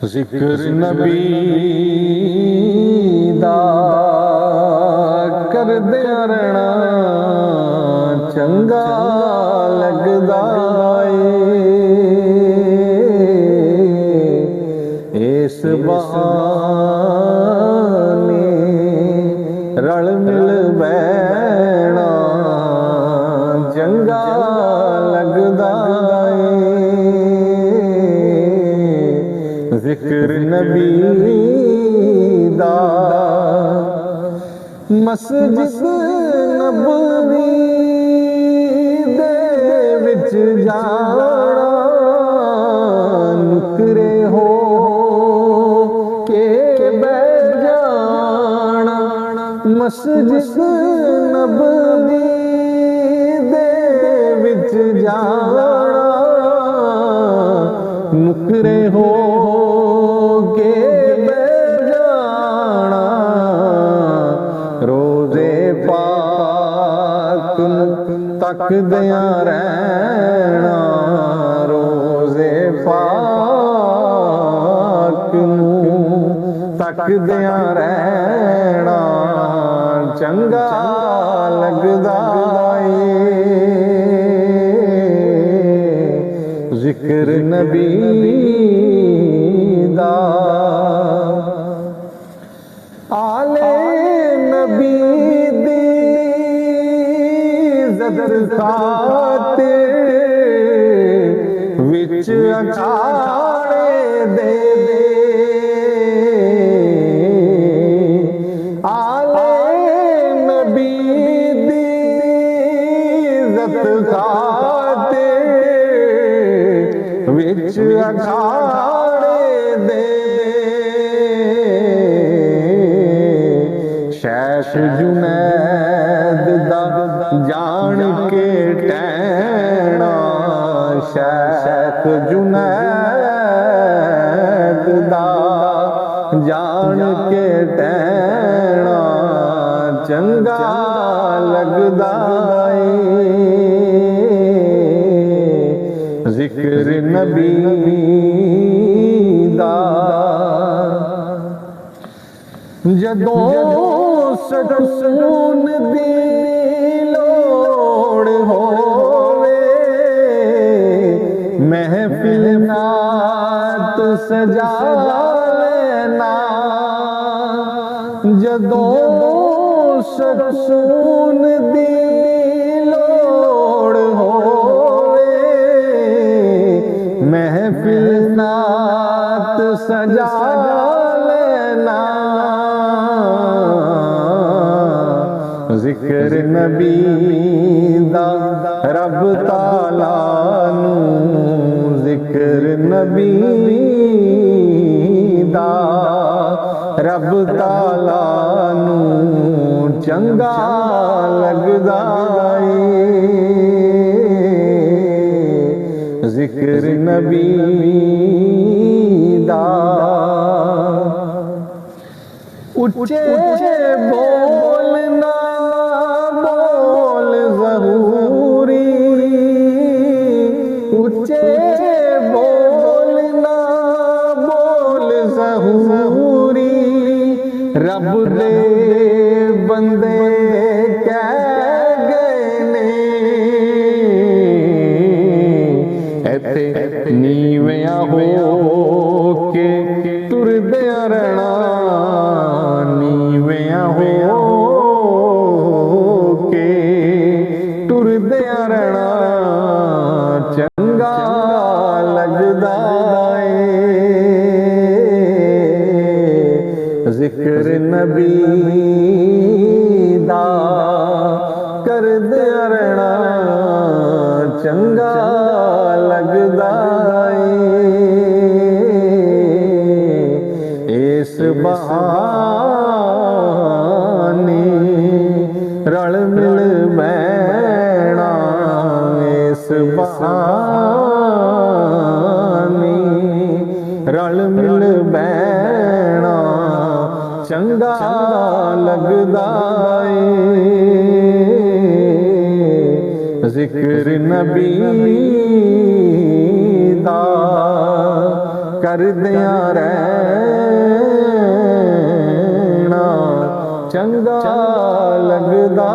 जिक्र नबी दा करदियां रहना चंगा लगदा ए। इस बहाने रल मिल बैठना चंगा लगदा ए। जिक्र नबी दा मस्जिद नबवी दे विच जाना नुकरे हो के बैठ जाना। मस्जिद नबवी दे विच जाना नुकरे हो के बैठ जाना। रोजे पाक तकदियां रहना रोजे पाक तकदियां रहना चंगा लगदा ए। जिक्र नबी दा आले नबी दी इज्जत खातिर विच अखाड़े दे आले नबी दी इज्जत खातिर विच अखाड़े दे। शेख जुनैद दा जान के टैना शेख जुनैद दा जान के टैना चंगा लगदा ए। जिक्र नबी दा जदों सकून दी लोड़ होवे महफिल नात सजा लेना। जदों सकून दी लोड़ होवे महफिल नात सजा लेना। जिक्र नबी दा रब ताला नू जिक्र नबी दा रब ताला नू चंगा लगदा ए। जिक्र नबी दा उच्चे बोलना बोल ज़रूरी उच्चे बोलना बोल ज़रूरी रब दे बंदे कह गए ने ऐते नीवियां हो के तुरदियां रहना नीवियां हो के तुरदियां रहना चंगा लगदा ए। जिक्र नबी दा करदियां रहना चंगा लगदा ए। इस बहाने रल मिल बैठना इस बहाने रल मिल बैठना चंगा लगदा ए। जिक्र नबी दा करदियां रहना चंगा लगदा